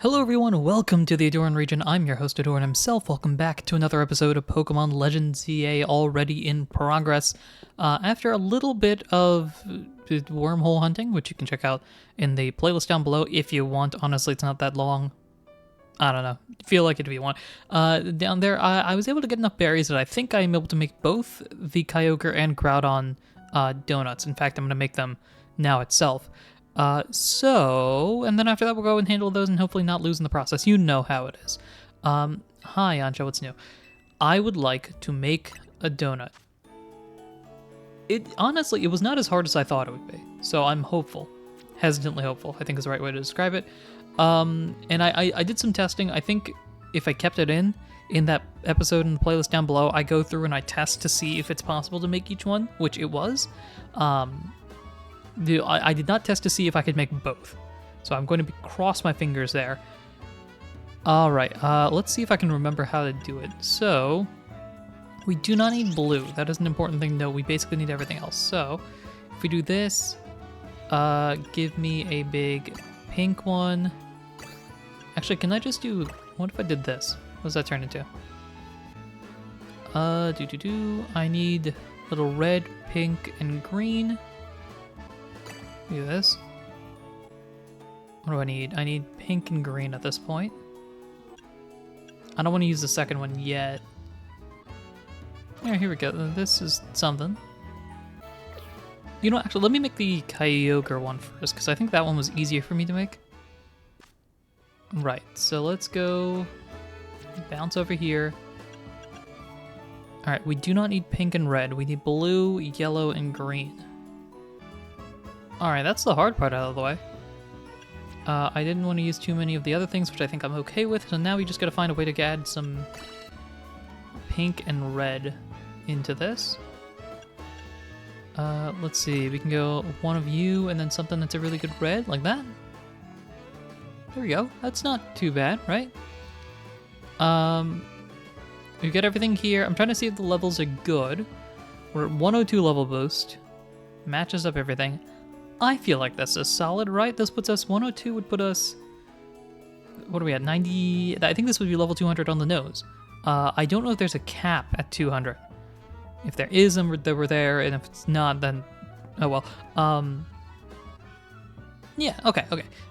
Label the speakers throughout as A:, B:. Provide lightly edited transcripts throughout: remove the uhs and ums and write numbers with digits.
A: Hello everyone, welcome to the Ahdurin region. I'm your host Ahdurin himself. Welcome back to another episode of Pokemon Legends ZA already in progress. After a little bit of wormhole hunting, which you can check out in the playlist down below if you want. Honestly, it's not that long. I don't know. Feel like it if you want. Down there, I was able to get enough berries that I think I'm able to make both the Kyogre and Groudon donuts. In fact, I'm going to make them now itself. And then after that, we'll go and handle those and hopefully not lose in the process. You know how it is. Hi, Ancha, what's new? I would like to make a donut. Honestly, it was not as hard as I thought it would be. So I'm hopeful. Hesitantly hopeful, I think is the right way to describe it. And I did some testing. I think if I kept it in that episode in the playlist down below, I go through and I test to see if it's possible to make each one, which it was. I did not test to see if I could make both. So I'm going to cross my fingers there. Alright, let's see if I can remember how to do it. So, we do not need blue. That is an important thing to know. We basically need everything else. So, if we do this, give me a big pink one. Actually, can I just do... What if I did this? What does that turn into? I need little red, pink, and green. Do this. What do I need? I need pink and green at this point. I don't want to use the second one yet. Yeah, here we go. This is something. You know, actually, let me make the Kyogre one first, because I think that one was easier for me to make. Right, so let's go bounce over here. Alright, we do not need pink and red. We need blue, yellow, and green. Alright, that's the hard part out of the way. I didn't want to use too many of the other things, which I think I'm okay with, so now we just gotta find a way to add some pink and red into this. Let's see, we can go one of you and then something that's a really good red, like that. There we go, that's not too bad, right? We've got everything here. I'm trying to see if the levels are good. We're at 102 level boost. Matches up everything. I feel like this is solid, right? This puts us, 102 would put us, what are we at, 90? I think this would be level 200 on the nose. I don't know if there's a cap at 200. If there is, then we're there, and if it's not, then, oh well. Yeah, okay.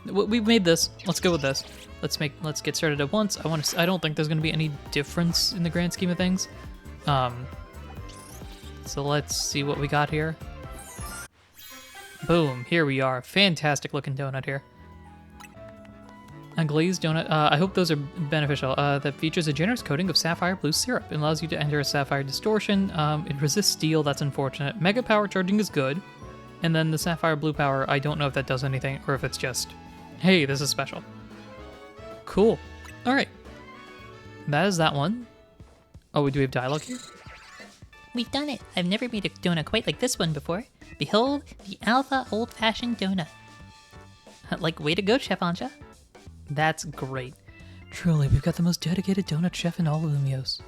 A: We've made this. Let's go with this. Let's get started at once. I don't think there's gonna be any difference in the grand scheme of things. So let's see what we got here. Boom, here we are. Fantastic looking donut here. A glazed donut. I hope those are beneficial. That features a generous coating of sapphire blue syrup. It allows you to enter a sapphire distortion. It resists steel, that's unfortunate. Mega power charging is good. And then the sapphire blue power, I don't know if that does anything or if it's just, hey, this is special. Cool. All right. That is that one. Oh, do we have dialogue here?
B: We've done it. I've never made a donut quite like this one before. Behold, the Alpha Old-Fashioned Donut. Like, way to go, Chef Ancha.
A: That's great. Truly, we've got the most dedicated donut chef in all of Lumios.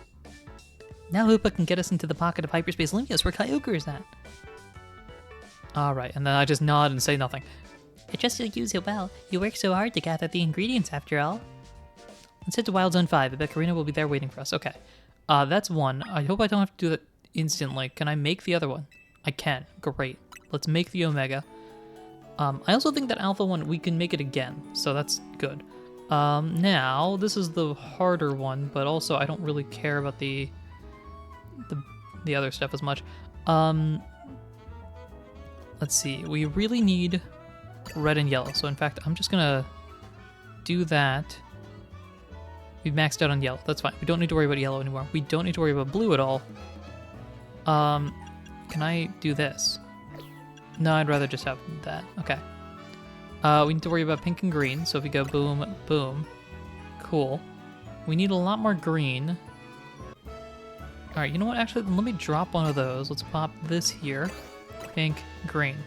B: Now Hoopa can get us into the pocket of hyperspace Lumios where Kyogre is at.
A: Alright, and then I just nod and say nothing.
B: I trust you'll use it well. You work so hard to gather the ingredients after all.
A: Let's head to Wild Zone 5. I bet Karina will be there waiting for us. Okay. That's one. I hope I don't have to do that instantly. Can I make the other one? I can. Great. Let's make the Omega. I also think that Alpha one, we can make it again, so that's good. Now, this is the harder one, but also I don't really care about the other stuff as much. Let's see. We really need red and yellow, so in fact, I'm just gonna do that. We've maxed out on yellow. That's fine. We don't need to worry about yellow anymore. We don't need to worry about blue at all. Can I do this? No, I'd rather just have that. Okay. We need to worry about pink and green, so if we go boom, boom. Cool. We need a lot more green. Alright, you know what? Actually, let me drop one of those. Let's pop this here. Pink, green.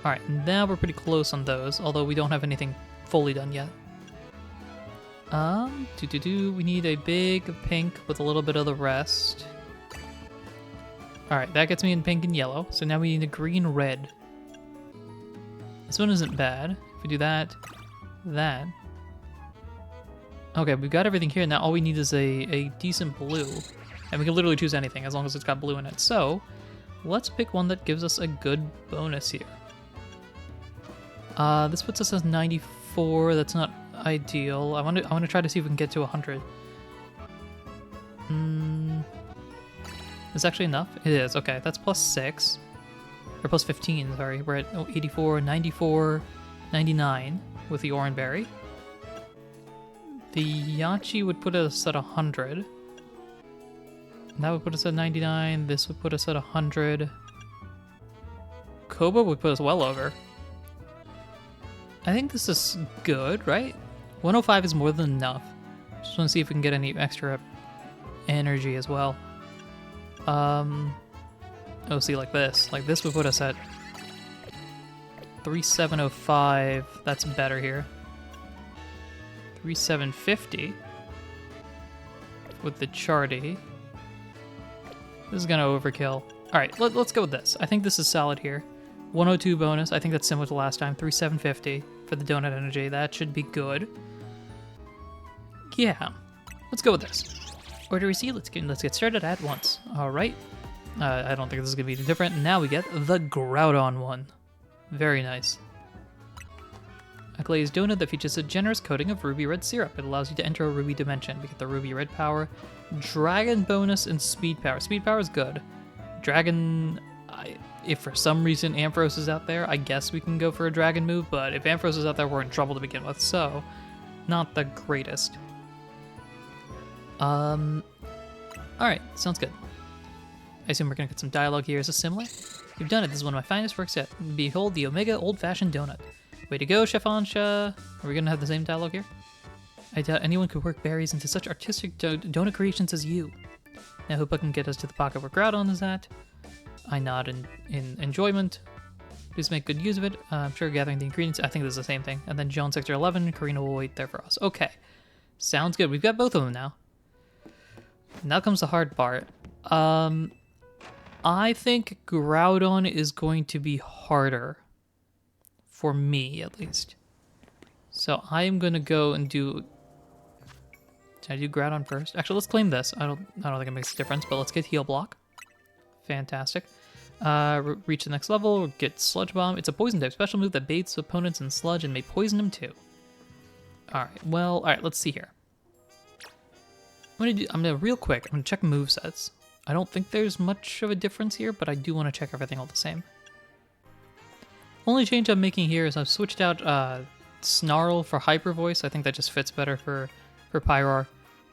A: Alright, now we're pretty close on those, although we don't have anything fully done yet. We need a big pink with a little bit of the rest. Alright, that gets me in pink and yellow. So now we need a green red. This one isn't bad. If we do that, that. Okay, we've got everything here. Now all we need is a decent blue. And we can literally choose anything as long as it's got blue in it. So let's pick one that gives us a good bonus here. This puts us as 94. That's not ideal. I want to try to see if we can get to 100. Is actually enough? It is. Okay, that's plus 6. Or plus 15, sorry. We're at 84, 94, 99 with the Oran Berry. The Yachi would put us at 100. That would put us at 99. This would put us at 100. Koba would put us well over. I think this is good, right? 105 is more than enough. Just want to see if we can get any extra energy as well. Oh, see, like this. Like this would put us at 3705. That's better here. 3750 with the Charty. This is gonna overkill. Alright, let's go with this. I think this is solid here. 102 bonus. I think that's similar to last time. 3750 for the donut energy. That should be good. Yeah. Let's go with this. Order receipt. Let's get started at once. Alright. I don't think this is gonna be any different. Now we get the Groudon one. Very nice. A glazed donut that features a generous coating of ruby red syrup. It allows you to enter a ruby dimension. We get the ruby red power, dragon bonus, and speed power. Speed power is good. Dragon, if for some reason Ampharos is out there, I guess we can go for a dragon move, but if Ampharos is out there, we're in trouble to begin with, so not the greatest. Alright, sounds good. I assume we're gonna get some dialogue here. Is this similar? You've done it. This is one of my finest works yet. Behold the Omega Old-Fashioned Donut. Way to go, Chef Ansha. Are we gonna have the same dialogue here? I doubt anyone could work berries into such artistic donut creations as you. Now, hope I can get us to the pocket where Groudon is at. I nod in enjoyment. Please make good use of it. I'm sure gathering the ingredients. I think this is the same thing. And then Joan Sector 11. Karina will wait there for us. Okay, sounds good. We've got both of them now. Now comes the hard part. I think Groudon is going to be harder. For me, at least. So I am gonna go and do. Did I do Groudon first? Actually, let's claim this. I don't think it makes a difference, but let's get Heal Block. Fantastic. Reach the next level. Get Sludge Bomb. It's a poison type special move that baits opponents in sludge and may poison them too. All right. Well, all right. Let's see here. I'm gonna real quick. I'm gonna check movesets. I don't think there's much of a difference here, but I do want to check everything all the same. Only change I'm making here is I've switched out Snarl for Hyper Voice. I think that just fits better for Pyroar.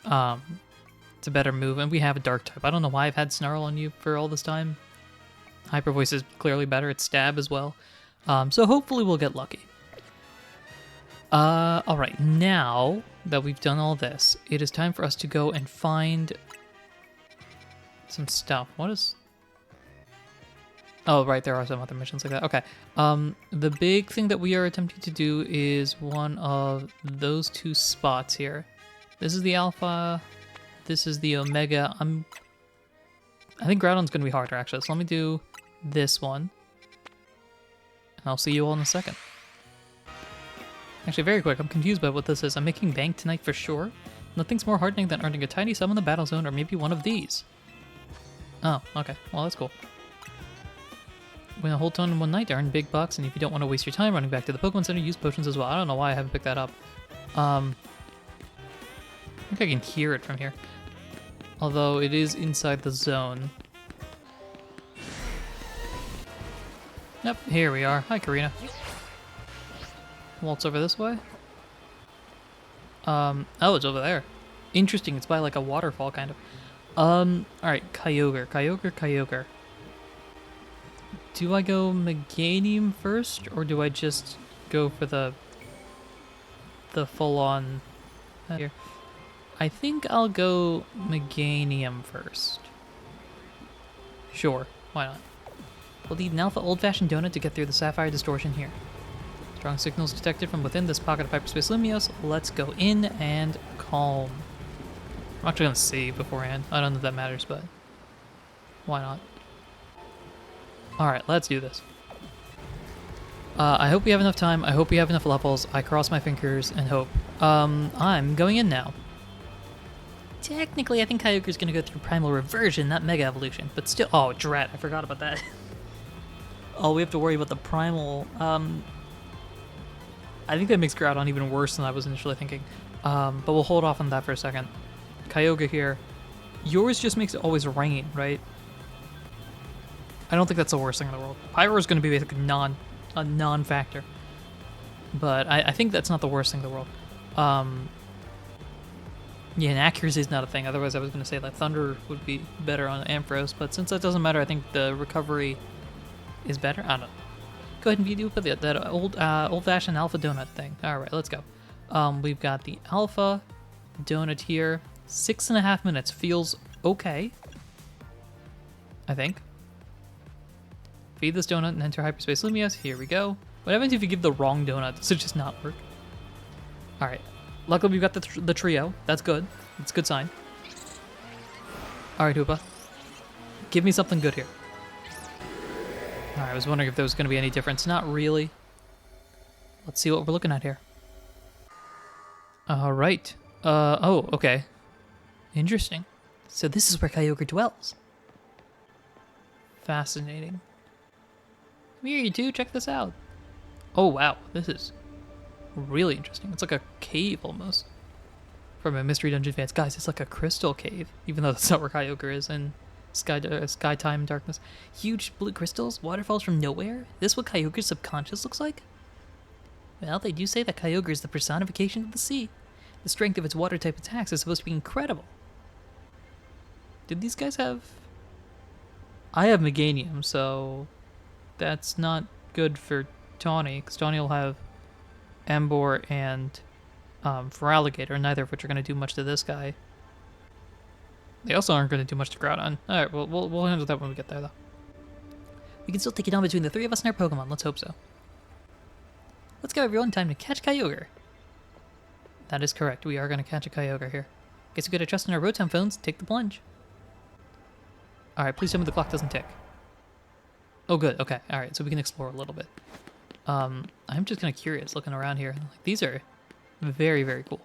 A: It's a better move, and we have a Dark type. I don't know why I've had Snarl on you for all this time. Hyper Voice is clearly better. It's Stab as well. So hopefully we'll get lucky. Alright, now that we've done all this, it is time for us to go and find some stuff. What is... Oh, right, there are some other missions like that. Okay. The big thing that we are attempting to do is one of those two spots here. This is the Alpha. This is the Omega. I think Groudon's going to be harder, actually. So let me do this one. And I'll see you all in a second. Actually, very quick, I'm confused by what this is. I'm making bank tonight for sure. Nothing's more heartening than earning a tiny sum in the battle zone, or maybe one of these. Oh, okay. Well, that's cool. Win a whole ton in one night to earn big bucks, and if you don't want to waste your time running back to the Pokemon Center, use potions as well. I don't know why I haven't picked that up. I think I can hear it from here. Although it is inside the zone. Yep, here we are. Hi, Karina. Waltz over this way. Oh, it's over there. Interesting, it's by like a waterfall, kind of. Alright, Kyogre. Do I go Meganium first, or do I just go for the full-on here? I think I'll go Meganium first. Sure, why not? We'll need an Alpha Old-Fashioned Donut to get through the Sapphire Distortion here. Strong signals detected from within this pocket of Hyperspace Lumios. Let's go in and calm. I'm actually gonna save beforehand. I don't know if that matters, but why not? Alright, let's do this. I hope we have enough time. I hope we have enough levels. I cross my fingers and hope. I'm going in now.
B: Technically, I think Kyogre's gonna go through Primal Reversion, not Mega Evolution. But still, oh, drat, I forgot about that.
A: Oh, we have to worry about the Primal. I think that makes Groudon even worse than I was initially thinking. But we'll hold off on that for a second. Kyogre here. Yours just makes it always rain, right? I don't think that's the worst thing in the world. Pyro is going to be basically a non-factor. But I think that's not the worst thing in the world. Yeah, and accuracy is not a thing. Otherwise, I was going to say that Thunder would be better on Ampharos. But since that doesn't matter, I think the recovery is better. I don't know. Go ahead and do that old-fashioned Alpha Donut thing. All right, let's go. We've got the Alpha Donut here. 6.5 minutes feels okay, I think. Feed this donut and enter hyperspace Lumias. Here we go. What happens if you give the wrong donut? Does it just not work? All right. Luckily, we've got the trio. That's good. That's a good sign. All right, Hoopa. Give me something good here. All right, I was wondering if there was going to be any difference. Not really. Let's see what we're looking at here. All right. Oh, okay. Interesting.
B: So this is where Kyogre dwells.
A: Fascinating. Come here, you two. Check this out. Oh, wow. This is really interesting. It's like a cave almost. From a Mystery Dungeon fans. Guys, it's like a crystal cave. Even though that's not where Kyogre is in Sky Time Darkness. Huge blue crystals, waterfalls from nowhere. Is this what Kyogre's subconscious looks like? Well, they do say that Kyogre is the personification of the sea. The strength of its water-type attacks is supposed to be incredible. Did these guys have... I have Meganium, so that's not good for Tawny, because Tawny will have Emboar and Feraligatr, neither of which are going to do much to this guy. They also aren't going to do much to Groudon. Alright, we'll handle that when we get there, though.
B: We can still take it on between the three of us and our Pokemon. Let's hope so. Let's go, everyone. Time to catch Kyogre.
A: That is correct. We are going to catch a Kyogre here. Guess we gotta trust in our Rotom phones. Take the plunge. Alright, please tell me the clock doesn't tick. Oh, good. Okay. Alright, so we can explore a little bit. I'm just kind of curious looking around here. Like, these are very, very cool.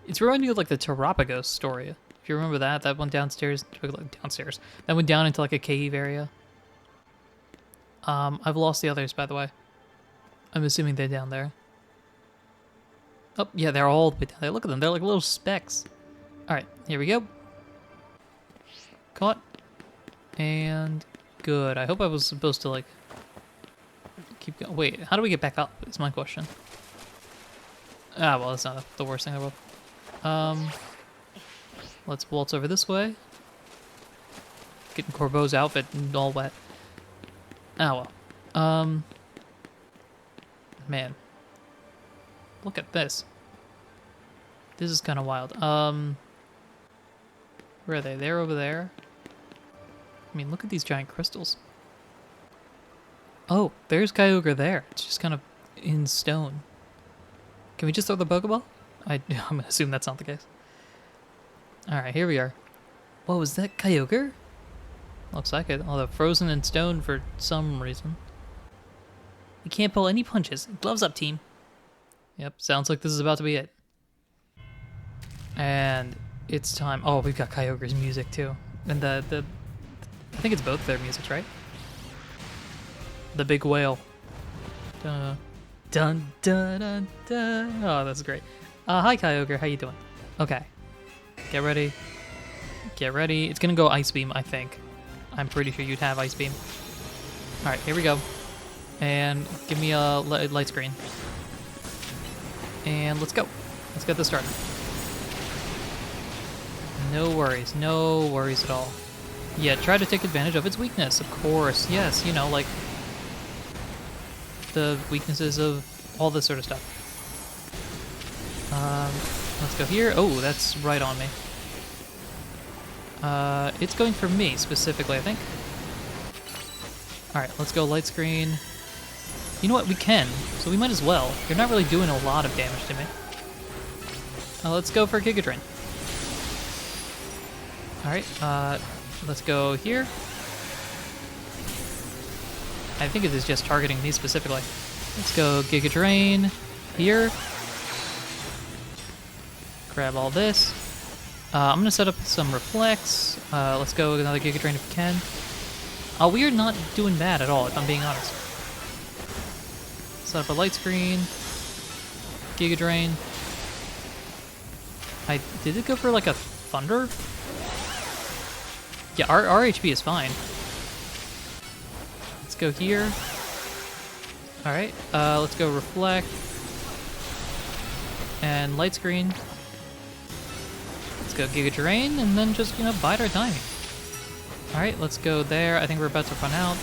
A: It's reminding me of like the Terapagos story. If you remember that, that went downstairs. That went down into like a cave area. I've lost the others, by the way. I'm assuming they're down there. Oh, yeah, they're all the way down there. Look at them. They're like little specks. Alright, here we go. Caught. And good. I hope I was supposed to, like, keep going. Wait, how do we get back up is my question. Ah, well, that's not the worst thing in the world. Let's waltz over this way. Getting Corbo's outfit all wet. Ah, well. Man. Look at this. This is kind of wild. Where are they? They're over there. I mean, look at these giant crystals. Oh, there's Kyogre there. It's just kind of in stone. Can we just throw the Pokeball? I'm going to assume that's not the case. Alright, here we are. Whoa, was that Kyogre? Looks like it. Although frozen in stone for some reason.
B: We can't pull any punches. Gloves up, team.
A: Yep, sounds like this is about to be it. And it's time. Oh, we've got Kyogre's music too. And the I think it's both their musics, right? The big whale. Dun dun dun dun dun. Oh, that's great. Hi Kyogre, how you doing? Okay. Get ready. Get ready. It's gonna go Ice Beam, I think. I'm pretty sure you'd have Ice Beam. Alright, here we go. And give me a light screen. And let's go. Let's get this started. No worries at all. Yeah, try to take advantage of its weakness, of course. Yes, you know, like the weaknesses of all this sort of stuff. Let's go here. Oh, that's right on me. It's going for me specifically, I think. Alright, let's go light screen. You know what? We can, so we might as well. You're not really doing a lot of damage to me. Let's go for Giga Drain. Alright, let's go here. I think it is just targeting me specifically. Let's go Giga Drain here. Grab all this. I'm gonna set up some Reflects. Let's go with another Giga Drain if we can. We are not doing bad at all, if I'm being honest. Set up a Light Screen. Giga Drain. Did it go for like a Thunder? Yeah, our HP is fine. Let's go here. Alright, let's go Reflect. And Light Screen. Let's go Giga Drain, and then just, bide our timing. Alright, let's go there. I think we're about to run out.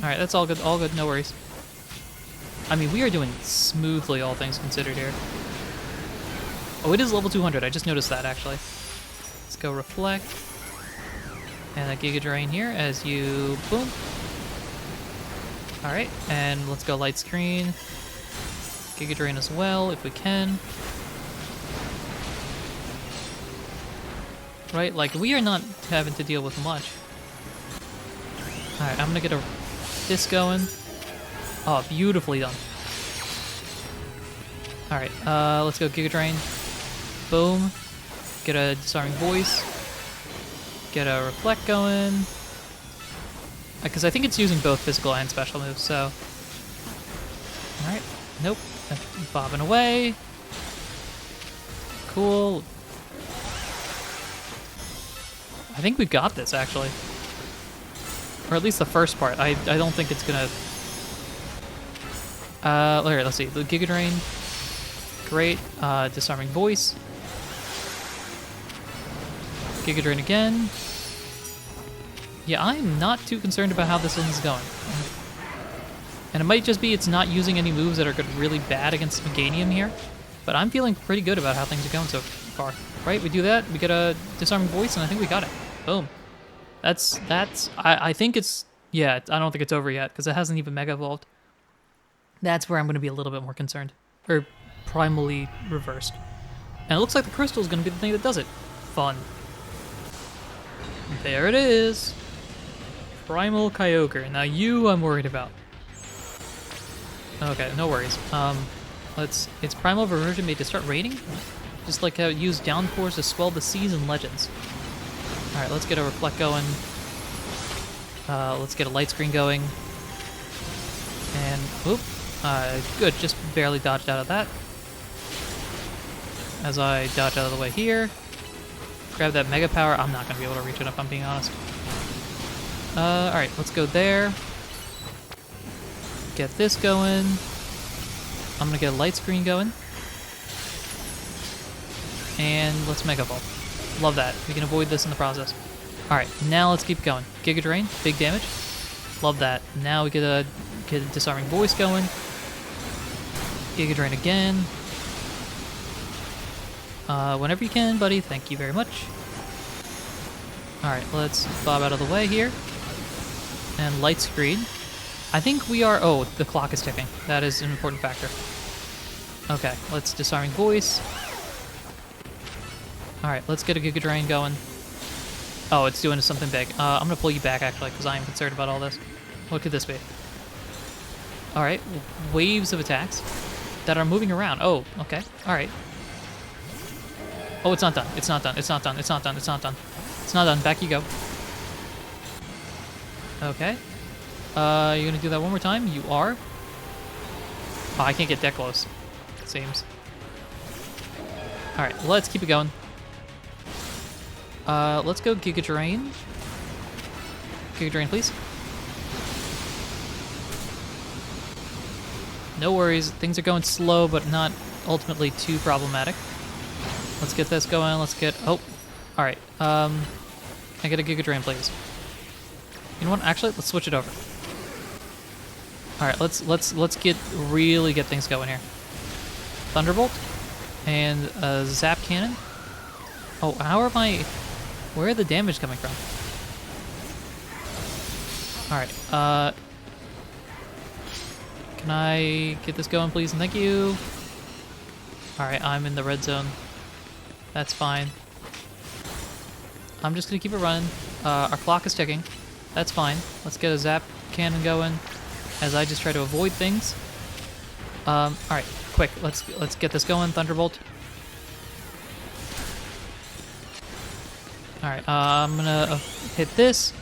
A: Alright, that's all good, no worries. I mean, we are doing smoothly, all things considered here. Oh, it is level 200, I just noticed that, actually. Let's go Reflect. And a Giga Drain here as you... boom. Alright, and let's go Light Screen. Giga Drain as well, if we can. Right, like, we are not having to deal with much. Alright, I'm gonna get this going. Oh, beautifully done. Alright, let's go Giga Drain. Boom. Get a Disarming Voice. Get a Reflect going. Because I think it's using both physical and special moves, so... Alright, nope. Bobbing away. Cool. I think we got this, actually. Or at least the first part. I don't think it's gonna... Here, let's see. The Giga Drain. Great. Disarming Voice. Giga Drain again. Yeah, I'm not too concerned about how this one's going. And it might just be it's not using any moves that are really bad against Meganium here. But I'm feeling pretty good about how things are going so far. Right, we do that, we get a Disarming Voice, and I think we got it. Boom. I think it's, yeah, I don't think it's over yet, because it hasn't even Mega Evolved. That's where I'm going to be a little bit more concerned. Or primally reversed. And it looks like the crystal is going to be the thing that does it. Fun. There it is. Primal Kyogre. Now you I'm worried about. Okay, no worries. It's Primal Version made to start raiding? Just like how it used downpours to swell the seas and legends. Alright, let's get a Reflect going. Let's get a Light Screen going. And, whoop. Good, just barely dodged out of that. As I dodge out of the way here. Grab that Mega Power. I'm not going to be able to reach it if I'm being honest. Alright, let's go there. Get this going. I'm going to get a Light Screen going. And let's Mega Evolve. Love that. We can avoid this in the process. Alright, now let's keep going. Giga Drain, big damage. Love that. Now we get a Disarming Voice going. Giga Drain again. Whenever you can, buddy. Thank you very much. Alright, let's bob out of the way here. And Light Screen. I think we are... Oh, the clock is ticking. That is an important factor. Okay, let's Disarming Voice. Alright, let's get a Giga Drain going. Oh, it's doing something big. I'm going to pull you back, actually, because I am concerned about all this. What could this be? Alright, waves of attacks that are moving around. Oh, okay. Alright. Oh, it's not done. It's not done. It's not done. It's not done. It's not done. It's not done. Back you go. Okay. You're going to do that one more time? You are? Oh, I can't get that close. It seems. Alright, let's keep it going. Let's go Giga Drain. Giga Drain, please. No worries, things are going slow, but not ultimately too problematic. Let's get this going, let's get... Oh, alright. Can I get a Giga Drain, please? You know what, actually, let's switch it over. Alright, let's really get things going here. Thunderbolt. And a Zap Cannon. Oh, how am I... Where are the damage coming from? Alright, can I get this going, please? And thank you. Alright, I'm in the red zone. That's fine. I'm just gonna keep it running. Our clock is ticking. That's fine. Let's get a zap cannon going as I just try to avoid things. Alright, quick. Let's get this going. Thunderbolt. Alright, I'm gonna hit this.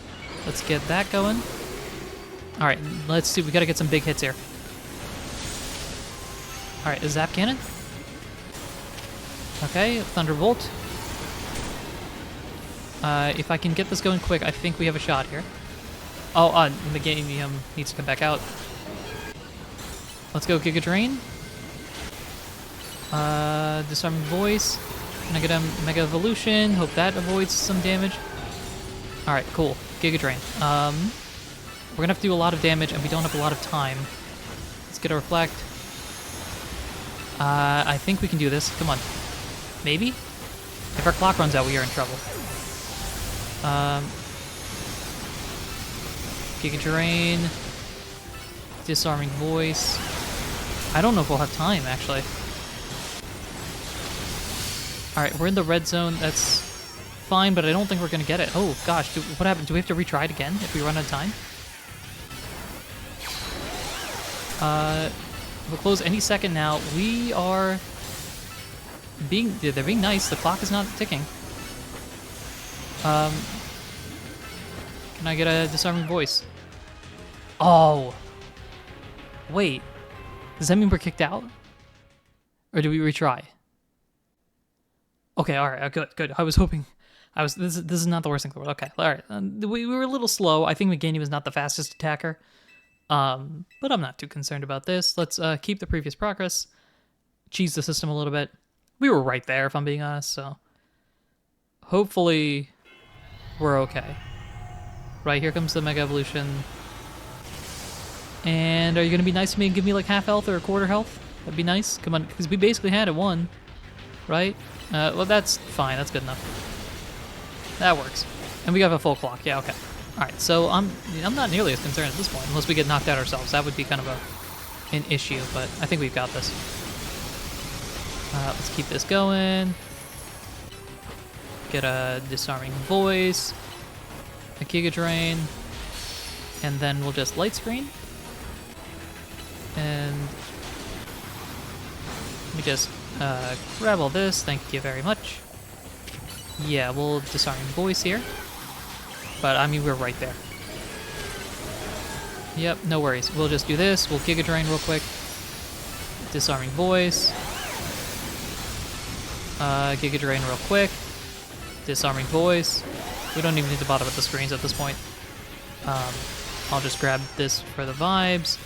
A: Let's get that going. Alright, let's see. We gotta get some big hits here. Alright, a zap cannon. Okay, Thunderbolt. If I can get this going quick, I think we have a shot here. Oh, Meganium needs to come back out. Let's go Giga Drain. Disarming Voice. Can I get a Mega Evolution? Hope that avoids some damage. Alright, cool. Giga Drain. We're gonna have to do a lot of damage, and we don't have a lot of time. Let's get a Reflect. I think we can do this. Come on. Maybe? If our clock runs out, we are in trouble. Giga Drain. Disarming Voice. I don't know if we'll have time, actually. Alright, we're in the red zone. That's fine, but I don't think we're going to get it. Oh, gosh. What happened? Do we have to retry it again if we run out of time? We'll close any second now. We are they're being nice. The clock is not ticking. Can I get a Disarming Voice? Oh. Wait. Does that mean we're kicked out? Or do we retry? Okay, alright, good. I was hoping... This is not the worst thing in the world. Okay, alright. We were a little slow. I think Meganium was not the fastest attacker. But I'm not too concerned about this. Let's keep the previous progress. Cheese the system a little bit. We were right there, if I'm being honest, so... Hopefully, we're okay. Right, here comes the Mega Evolution. And are you going to be nice to me and give me like half health or a quarter health? That'd be nice. Come on, because we basically had it won. Right? Well, that's fine. That's good enough. That works. And we have a full clock. Yeah, okay. Alright, so I'm not nearly as concerned at this point, unless we get knocked out ourselves. That would be kind of an issue, but I think we've got this. Let's keep this going. Get a Disarming Voice. A Giga Drain. And then we'll just Light Screen. And let me just grab all this. Thank you very much. Yeah, we'll Disarming Voice here. But, I mean, we're right there. Yep, no worries. We'll just do this. We'll Giga Drain real quick. Disarming Voice. Giga Drain real quick. Disarming Voice. We don't even need to bother with the screens at this point. I'll just grab this for the vibes.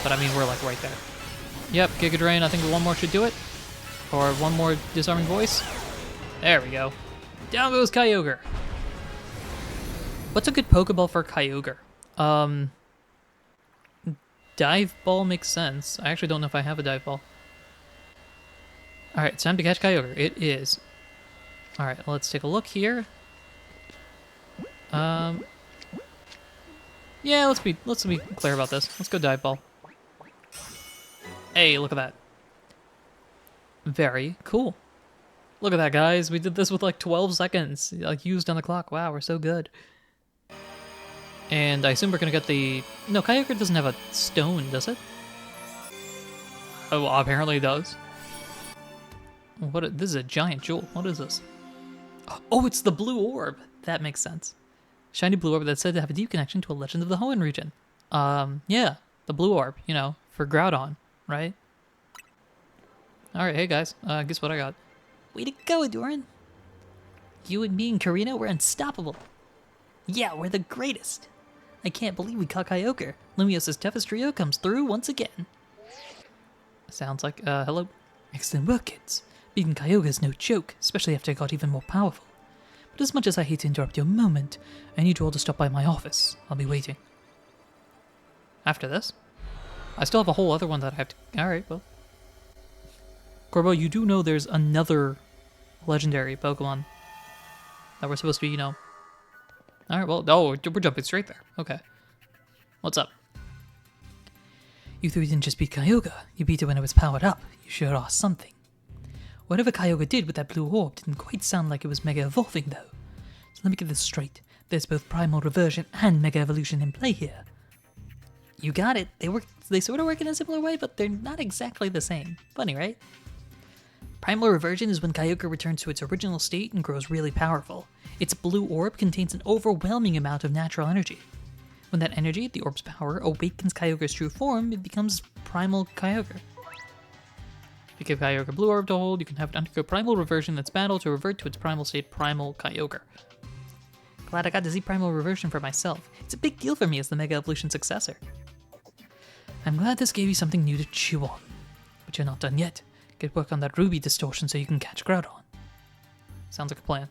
A: But, I mean, we're, like, right there. Yep, Giga Drain. I think one more should do it. Or one more Disarming Voice. There we go. Down goes Kyogre. What's a good Pokeball for Kyogre? Dive Ball makes sense. I actually don't know if I have a Dive Ball. Alright, it's time to catch Kyogre. It is. Alright, let's take a look here. Yeah, let's be clear about this. Let's go Dive Ball. Hey, look at that. Very cool. Look at that, guys. We did this with like 12 seconds, like used on the clock. Wow, we're so good. And I assume we're gonna get the... No, Kyogre doesn't have a stone, does it? Oh, well, apparently it does. This is a giant jewel. What is this? Oh, it's the blue orb. That makes sense. Shiny blue orb that's said to have a deep connection to a legend of the Hoenn region. Yeah, the blue orb, you know, for Groudon, right? Alright, hey guys, guess what I got?
B: Way to go, Ahdurin. You and me and Karina, we're unstoppable. Yeah, we're the greatest. I can't believe we caught Kyogre. Lumios's toughest trio comes through once again.
A: Sounds like, hello?
B: Excellent work, kids. Beating Kyogre is no joke, especially after I got even more powerful. But as much as I hate to interrupt your moment, I need you all to stop by my office. I'll be waiting.
A: After this? I still have a whole other one that I have to... Alright, well... Corbo, you do know there's another legendary Pokemon that we're supposed to be, you know... Alright, well, oh, we're jumping straight there. Okay. What's up?
B: You three didn't just beat Kyogre, you beat it when it was powered up. You sure are something. Whatever Kyogre did with that blue orb didn't quite sound like it was mega evolving, though. So let me get this straight. There's both primal reversion and mega evolution in play here. You got it. They sort of work in a similar way, but they're not exactly the same. Funny, right? Primal reversion is when Kyogre returns to its original state and grows really powerful. Its blue orb contains an overwhelming amount of natural energy. When that energy, the orb's power, awakens Kyogre's true form, it becomes Primal Kyogre. If you give Kyogre a blue orb to hold, you can have it undergo primal reversion in its battle to revert to its primal state, Primal Kyogre. Glad I got to see primal reversion for myself. It's a big deal for me as the Mega Evolution successor. I'm glad this gave you something new to chew on. But you're not done yet. Get work on that ruby distortion so you can catch Groudon. Sounds like a plan.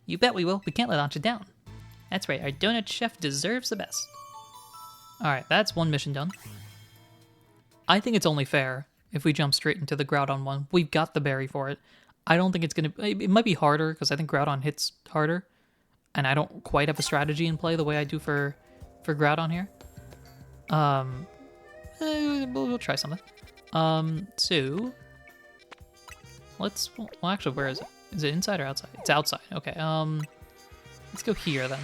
B: You bet we will. We can't let Ancha down. That's right, our donut chef deserves the best. Alright, that's one mission done. I think it's only fair if we jump straight into the Groudon one. We've got the berry for it. I don't think it's gonna... It might be harder, because I think Groudon hits harder. And I don't quite have a strategy in play the way I do for Groudon here. We'll try something. So... Let's... Well, actually, where is it? Is it inside or outside? It's outside. Okay, let's go here, then.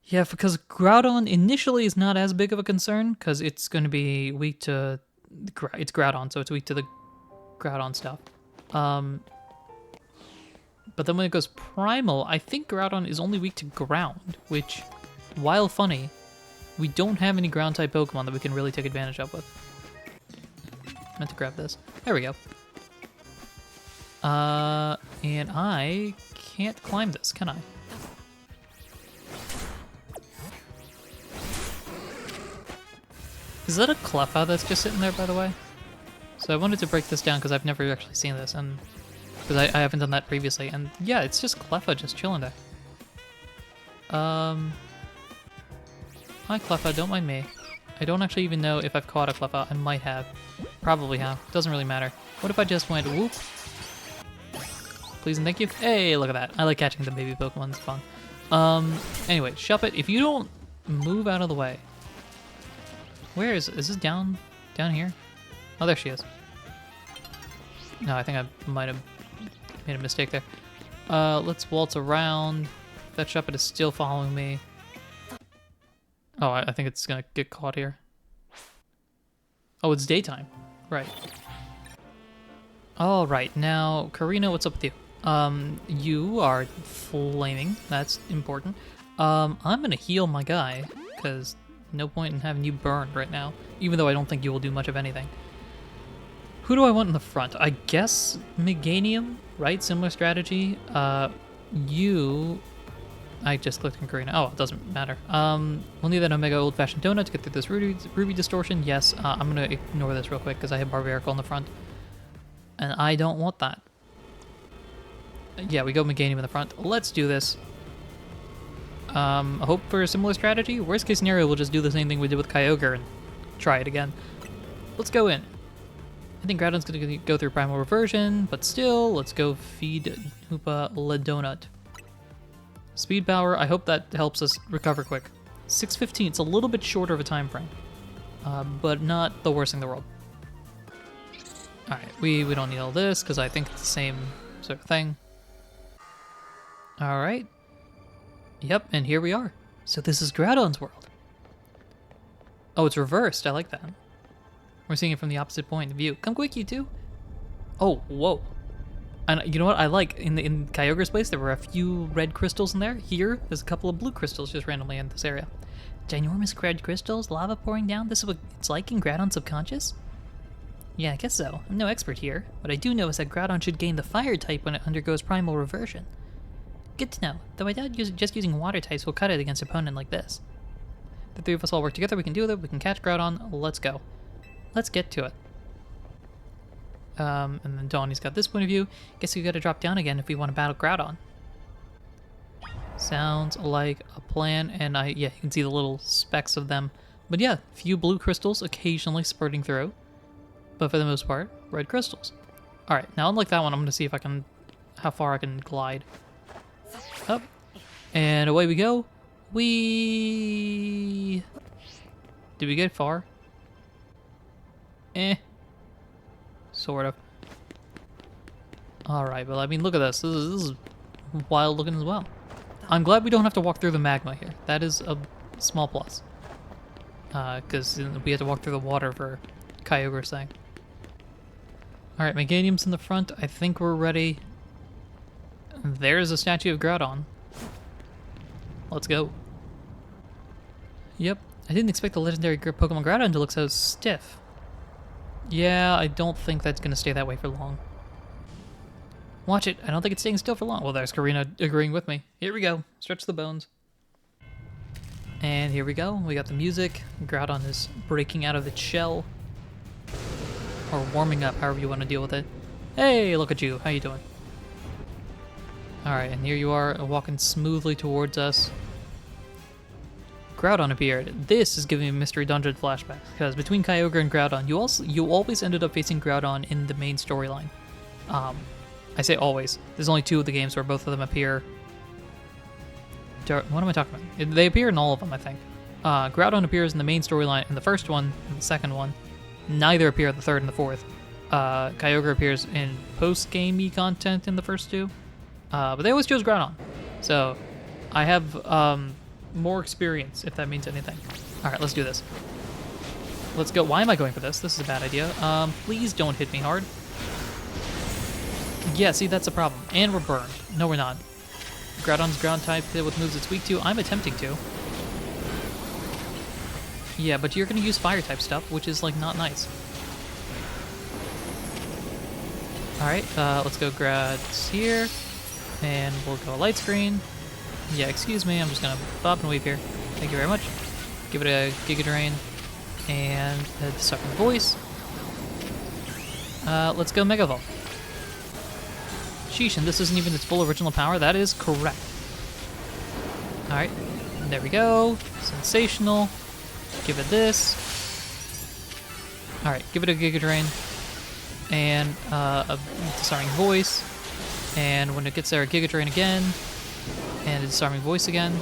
B: Yeah, because Groudon initially is not as big of a concern, because it's going to be weak to... It's Groudon, so it's weak to the Groudon stuff. But then when it goes Primal, I think Groudon is only weak to Ground, which, while funny, we don't have any Ground-type Pokemon that we can really take advantage of with. I meant to grab this. There we go. And I can't climb this, can I? Is that a Cleffa that's just sitting there, by the way? So I wanted to break this down because I've never actually seen this, and because I haven't done that previously. And yeah, it's just Cleffa just chilling there. Hi Cleffa, don't mind me. I don't actually even know if I've caught a Cleffa. I might have. Probably have. Doesn't really matter. What if I just went whoop? Please and thank you. Hey, look at that. I like catching the baby Pokemon. It's fun. Anyway, Shuppet, if you don't move out of the way. Where is this down here? Oh, there she is. No, I think I might have made a mistake there. Let's waltz around. That Shuppet is still following me. Oh, I think it's gonna get caught here. Oh, it's daytime. Right. All right, now, Karina, what's up with you? You are flaming. That's important. I'm gonna heal my guy, because no point in having you burned right now, even though I don't think you will do much of anything. Who do I want in the front? I guess Meganium, right? Similar strategy. I just clicked on Karina. Oh, it doesn't matter. We'll need that Omega Old-Fashioned Donut to get through this Ruby Distortion. Yes, I'm going to ignore this real quick because I have Barbarical in the front. And I don't want that. Yeah, we go Meganium in the front. Let's do this. I hope for a similar strategy. Worst case scenario, we'll just do the same thing we did with Kyogre and try it again. Let's go in. I think Groudon's going to go through Primal Reversion, but still, let's go feed Hoopa Le Donut. Speed power, I hope that helps us recover quick. 6:15, it's a little bit shorter of a time frame, but not the worst thing in the world. Alright, we don't need all this, because I think it's the same sort of thing. Alright. Yep, and here we are. So this is Groudon's world. Oh, it's reversed, I like that. We're seeing it from the opposite point of view. Come quick, you two. Oh, whoa. And you know what I like? In Kyogre's place, there were a few red crystals in there. Here, there's a couple of blue crystals just randomly in this area. Ginormous red crystals, lava pouring down. This is what it's like in Groudon's subconscious? Yeah, I guess so. I'm no expert here. What I do know is that Groudon should gain the fire type when it undergoes primal reversion. Good to know, though I doubt just using water types will cut it against an opponent like this. The three of us all work together, we can do it, we can catch Groudon, let's go. Let's get to it. And then Donnie's got this point of view. Guess we gotta drop down again if we want to battle Groudon. Sounds like a plan, and yeah, you can see the little specks of them. But yeah, few blue crystals occasionally spurting through. But for the most part, red crystals. Alright, now unlike that one, I'm gonna see if I can, how far I can glide. Up, and away we go. Did we get far? Sort of. Alright, well, I mean, look at this. This is wild looking as well.
A: I'm glad we don't have to walk through the magma here. That is a small plus. Because we had to walk through the water for Kyogre's thing. Alright, Meganium's in the front. I think we're ready. There's a statue of Groudon. Let's go. Yep, I didn't expect the legendary Pokemon Groudon to look so stiff. Yeah, I don't think that's going to stay that way for long. Watch it. I don't think it's staying still for long. Well, there's Karina agreeing with me. Here we go. Stretch the bones. And here we go. We got the music. Groudon is breaking out of its shell. Or warming up, however you want to deal with it. Hey, look at you. How you doing? Alright, and here you are, walking smoothly towards us. Groudon appeared. This is giving me a Mystery Dungeon flashback, because between Kyogre and Groudon, you always ended up facing Groudon in the main storyline. I say always. There's only 2 of the games where both of them appear. What am I talking about? They appear in all of them, I think. Groudon appears in the main storyline in the first one and the second one. Neither appear in the third and the fourth. Kyogre appears in post-gamey content in the first 2. But they always chose Groudon. So, I have more experience, if that means anything. Alright, let's do this. Let's go. Why am I going for this? This is a bad idea. Please don't hit me hard. Yeah, see, that's the problem. And we're burned. No, we're not. Groudon's ground type with moves it's weak to. I'm attempting to. Yeah, but you're going to use fire type stuff, which is, like, not nice. Alright, let's go Grads here. And we'll go light screen. Yeah, excuse me, I'm just going to bop and weave here. Thank you very much. Give it a Giga Drain. And a Disrupting Voice. Let's go Mega Evolve. Sheesh, and this isn't even its full original power? That is correct. Alright, there we go. Sensational. Give it this. Alright, give it a Giga Drain. And a Disarming Voice. And when it gets there, a Giga Drain again. And a Disarming Voice again.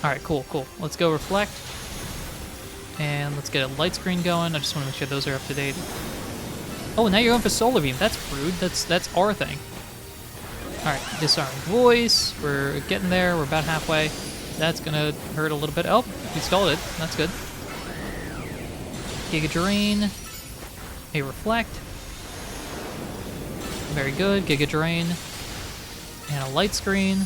A: Alright, cool, cool. Let's go Reflect. And let's get a Light Screen going. I just want to make sure those are up to date. Oh, now you're going for Solar Beam. That's rude. That's our thing. Alright, Disarming Voice. We're getting there. We're about halfway. That's gonna hurt a little bit. Oh, we stalled it. That's good. Giga Drain. A Reflect. Very good. Giga Drain. And a Light Screen.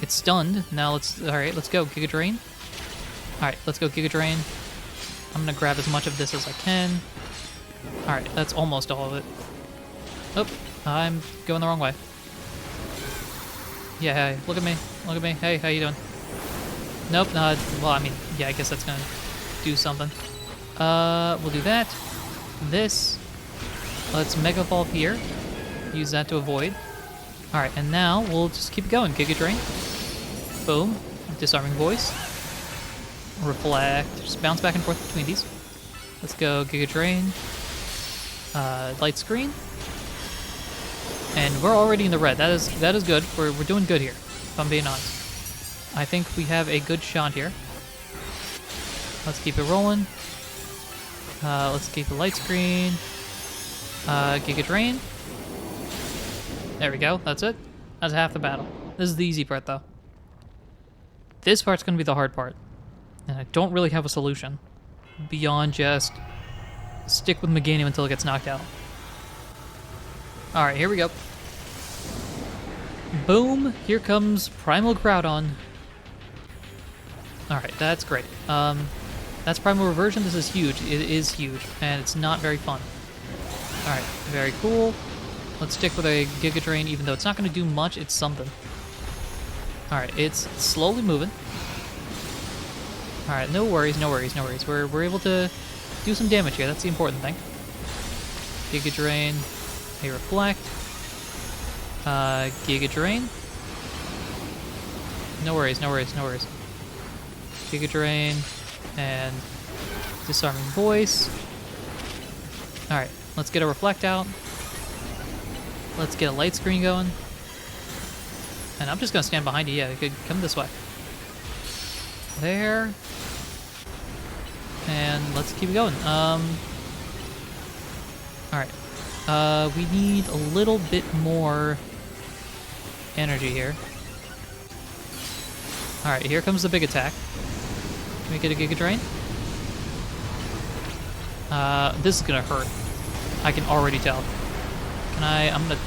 A: It's stunned. Now alright, let's go. Giga Drain. Alright, let's go Giga Drain. I'm gonna grab as much of this as I can. Alright, that's almost all of it. Oh, I'm going the wrong way. Yeah, hey, look at me. Look at me. Hey, how you doing? Nope, well, I mean, yeah, I guess that's gonna do something. We'll do that. This. Let's Mega Evolve here. Use that to avoid. Alright, and now we'll just keep going. Giga Drain. Boom. Disarming Voice. Reflect. Just bounce back and forth between these. Let's go Giga Drain. Light Screen. And we're already in the red. That is good. We're doing good here, if I'm being honest. I think we have a good shot here. Let's keep it rolling. Let's keep the Light Screen. Giga Drain. There we go. That's it. That's half the battle. This is the easy part, though. This part's going to be the hard part. And I don't really have a solution beyond just stick with Meganium until it gets knocked out. Alright, here we go. Boom! Here comes Primal Groudon. Alright, that's great. That's Primal Reversion. This is huge. It is huge, and it's not very fun. Alright, very cool. Let's stick with a Giga Drain, even though it's not going to do much, it's something. Alright, it's slowly moving. Alright, no worries, no worries, no worries. We're able to do some damage here. That's the important thing. Giga Drain, a Reflect, Giga Drain. No worries, no worries, no worries. Giga Drain and Disarming Voice. Alright, let's get a Reflect out. Let's get a Light Screen going. And I'm just gonna stand behind you. Yeah, you could come this way. There. And let's keep it going. Alright. We need a little bit more energy here. Alright, here comes the big attack. Can we get a Giga Drain? This is gonna hurt. I can already tell. Can I... I'm gonna...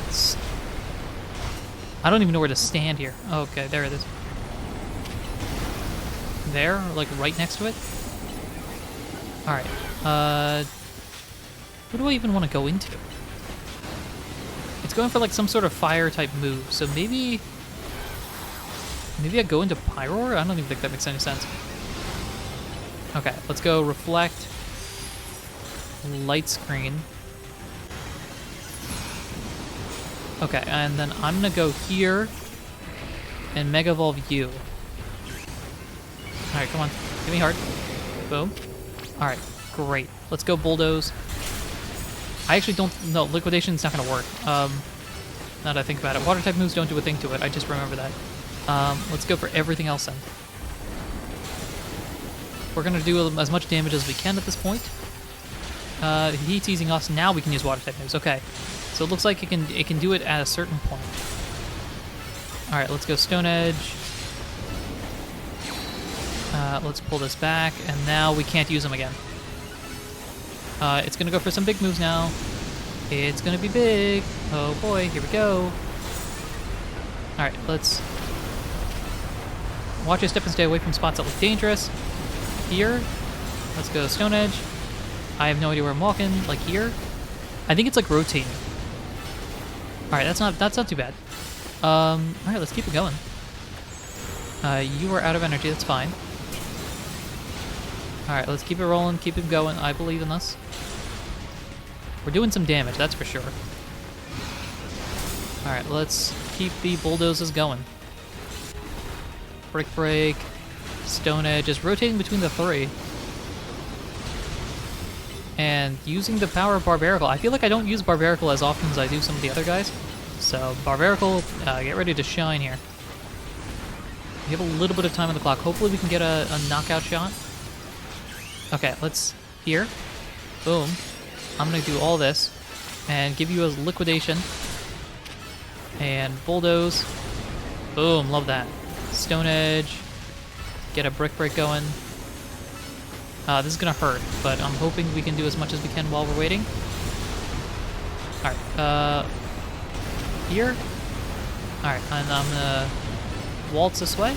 A: I don't even know where to stand here. Okay, there it is. There? Like, right next to it? Alright. What do I even want to go into? It's going for, like, some sort of fire-type move, so maybe... Maybe I go into Pyroar? I don't even think that makes any sense. Okay, let's go Reflect. Light Screen. Okay, and then I'm gonna go here and Mega Evolve you. Alright, come on. Give me heart. Boom. Alright, great. Let's go Bulldoze. I actually don't... No, Liquidation's not gonna work. Now that I think about it. Water-type moves don't do a thing to it. I just remember that. Let's go for everything else then. We're gonna do as much damage as we can at this point. He's teasing us. Now we can use Water-type moves. Okay. So it looks like it can do it at a certain point. Alright, let's go Stone Edge. Let's pull this back, and now we can't use them again. It's gonna go for some big moves now. It's gonna be big. Oh boy, here we go. Alright, let's watch your step and stay away from spots that look dangerous. Here, let's go Stone Edge. I have no idea where I'm walking. Like here, I think it's like rotating. All right, that's not too bad. All right, let's keep it going. You are out of energy. That's fine. All right, let's keep it rolling. Keep it going. I believe in us. We're doing some damage. That's for sure. All right, let's keep the bulldozers going. Brick Break, Stone Edge, just rotating between the three. And using the power of Barbarical. I feel like I don't use Barbarical as often as I do some of the other guys. So, Barbarical, get ready to shine here. We have a little bit of time on the clock. Hopefully we can get a knockout shot. Okay, let's... Here. Boom. I'm going to do all this. And give you a Liquidation. And Bulldoze. Boom, love that. Stone Edge. Get a Brick Break going. This is gonna hurt, but I'm hoping we can do as much as we can while we're waiting. Alright, here. Alright, and I'm gonna waltz this way.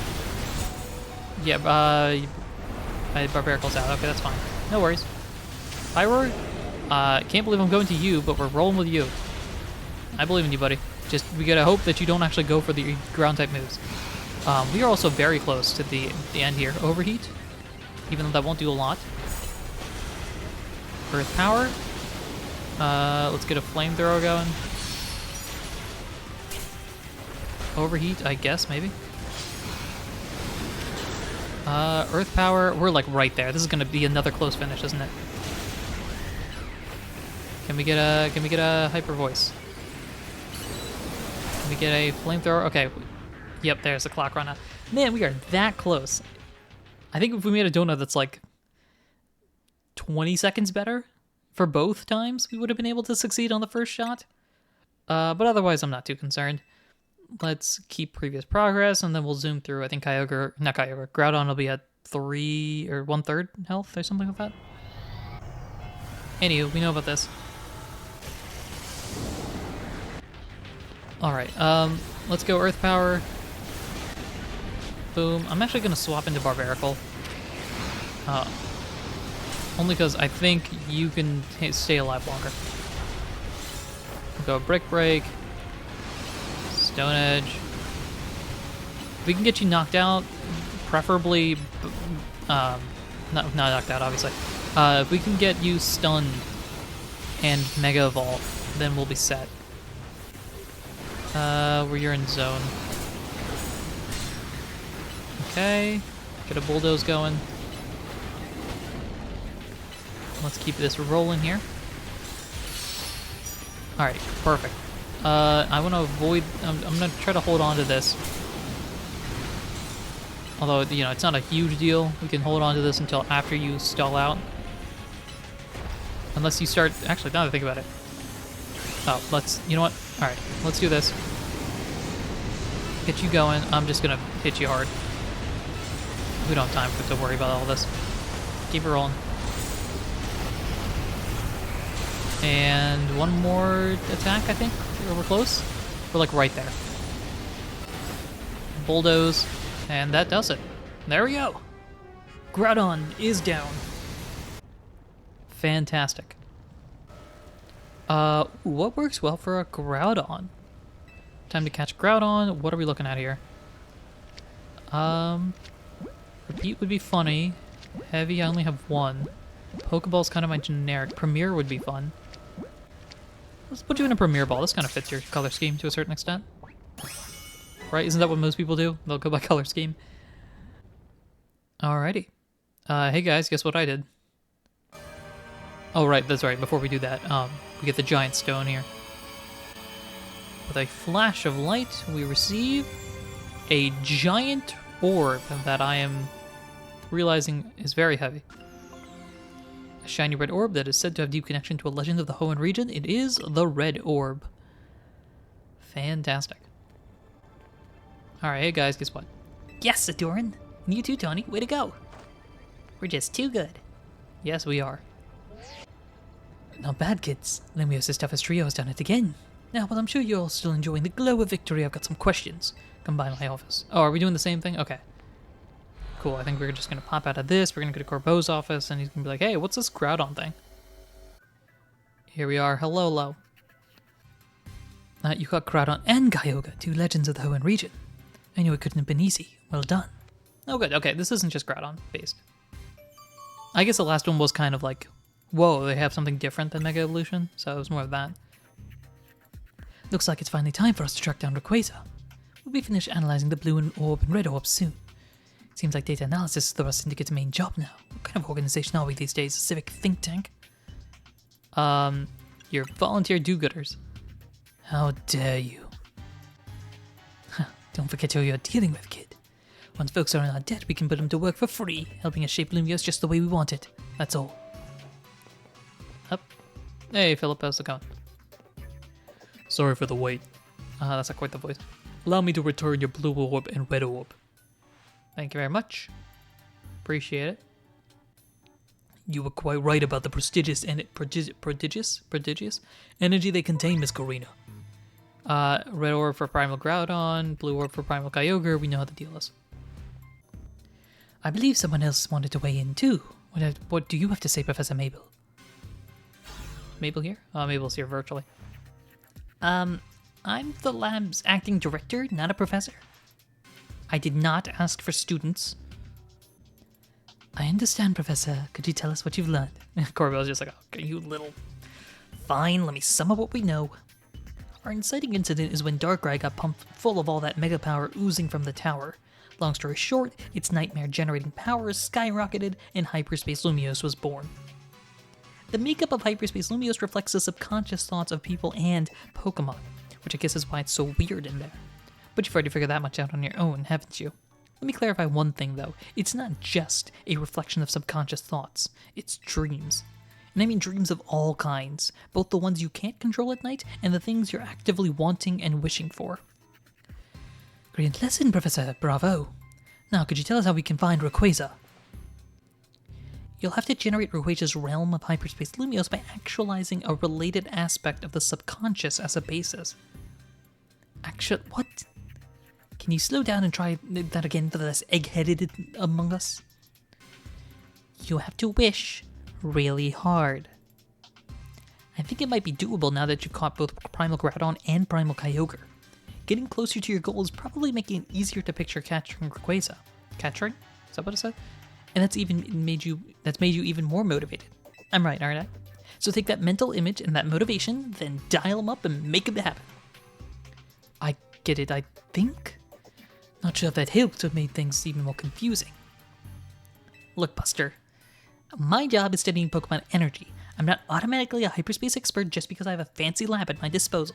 A: Yeah, my Barbarical's out. Okay, that's fine. No worries. Pyroar, can't believe I'm going to you, but we're rolling with you. I believe in you, buddy. Just, we gotta hope that you don't actually go for the ground-type moves. We are also very close to the end here. Overheat. Even though that won't do a lot. Earth Power. Let's get a Flamethrower going. Overheat, I guess, maybe. Earth Power. We're like right there. This is gonna be another close finish, isn't it? Can we get a Hyper Voice? Can we get a Flamethrower? Okay. Yep, there's the clock run out. Man, we are that close. I think if we made a donut that's like 20 seconds better for both times, we would have been able to succeed on the first shot. But otherwise, I'm not too concerned. Let's keep previous progress, and then we'll zoom through. I think Groudon will be at 3 or 1/3 health or something like that. Anywho, we know about this. All right, let's go Earth Power. Boom. I'm actually going to swap into Barbarical. Only because I think you can stay alive longer. We'll go Brick Break. Stone Edge. We can get you knocked out, preferably... not knocked out, obviously. If we can get you stunned and Mega Evolve, then we'll be set. Where you're in zone. Okay, get a Bulldoze going. Let's keep this rolling here. Alright, perfect. I want to avoid... I'm going to try to hold on to this. Although, you know, it's not a huge deal. We can hold on to this until after you stall out. Unless you start... Actually, now that I think about it. Oh, let's... You know what? Alright, let's do this. Get you going. I'm just going to hit you hard. We don't have time to worry about all this. Keep it rolling. And one more attack, I think. We're close. We're like right there. Bulldoze, and that does it. There we go. Groudon is down. Fantastic. What works well for a Groudon? Time to catch Groudon. What are we looking at here? Repeat would be funny. Heavy, I only have one. Pokeball's kind of my generic. Premier would be fun. Let's put you in a Premier Ball. This kind of fits your color scheme to a certain extent. Right? Isn't that what most people do? They'll go by color scheme. Alrighty. Hey guys, guess what I did? Oh right, that's right. Before we do that, we get the giant stone here. With a flash of light, we receive a giant orb that I am realizing is very heavy. A shiny red orb that is said to have deep connection to a legend of the Hoenn region. It is the red orb. Fantastic. Alright, hey guys, guess what?
B: Yes, Ahdurin. And you too, Tony. Way to go. We're just too good.
A: Yes, we are.
B: Not bad, kids. Lumio's toughest trio has done it again. Now, while I'm sure you're all still enjoying the glow of victory, I've got some questions.
A: Come by my office. Oh, are we doing the same thing? Okay. Cool, I think we're just gonna pop out of this, we're gonna go to Corbeau's office, and he's gonna be like, hey, what's this Groudon thing? Here we are. Hello, Lo.
B: You got Groudon and Kyogre, two legends of the Hoenn region. I knew it couldn't have been easy. Well done.
A: Oh, good. Okay, this isn't just Groudon based. I guess the last one was kind of like, whoa, they have something different than Mega Evolution, so it was more of that.
B: Looks like it's finally time for us to track down Rayquaza. We'll be finished analyzing the blue and red orbs soon. Seems like data analysis is the Rust Syndicate's main job now. What kind of organization are we these days? A civic think tank?
A: You're volunteer do-gooders.
B: How dare you? Don't forget who you're dealing with, kid. Once folks are in our debt, we can put them to work for free, helping us shape Lumios just the way we want it. That's all.
A: Up. Hey, Philip, how's it going? Sorry for the wait. That's not quite the voice. Allow me to return your blue orb and red orb. Thank you very much. Appreciate it.
B: You were quite right about the prodigious energy they contain, Miss Corina.
A: Red orb for Primal Groudon, blue orb for Primal Kyogre. We know how the deal is.
B: I believe someone else wanted to weigh in too. What do you have to say, Professor Mabel?
A: Mabel here? Mabel's here virtually.
B: I'm the lab's acting director, not a professor. I did not ask for students. I understand, Professor. Could you tell us what you've learned?
A: Corbeau's just like, okay, you little...
B: Fine, let me sum up what we know. Our inciting incident is when Darkrai got pumped full of all that mega power oozing from the tower. Long story short, its nightmare-generating powers skyrocketed and Hyperspace Lumiose was born. The makeup of Hyperspace Lumiose reflects the subconscious thoughts of people and Pokemon, which I guess is why it's so weird in there. But you've already figured that much out on your own, haven't you? Let me clarify one thing though, it's not just a reflection of subconscious thoughts, it's dreams. And I mean dreams of all kinds, both the ones you can't control at night and the things you're actively wanting and wishing for. Great lesson, Professor, bravo. Now, could you tell us how we can find Rayquaza? You'll have to generate Rayquaza's realm of Hyperspace Lumiose by actualizing a related aspect of the subconscious as a basis. What? Can you slow down and try that again for the less egg-headed among us? You have to wish really hard. I think it might be doable now that you've caught both Primal Groudon and Primal Kyogre. Getting closer to your goal is probably making it easier to picture capturing Rayquaza. Capturing? Is that what it said? And that's made you even more motivated. I'm right, aren't I? So take that mental image and that motivation, then dial them up and make it happen. I get it, I think? Not sure if that helped or made things even more confusing. Look, Buster. My job is studying Pokemon energy. I'm not automatically a hyperspace expert just because I have a fancy lab at my disposal.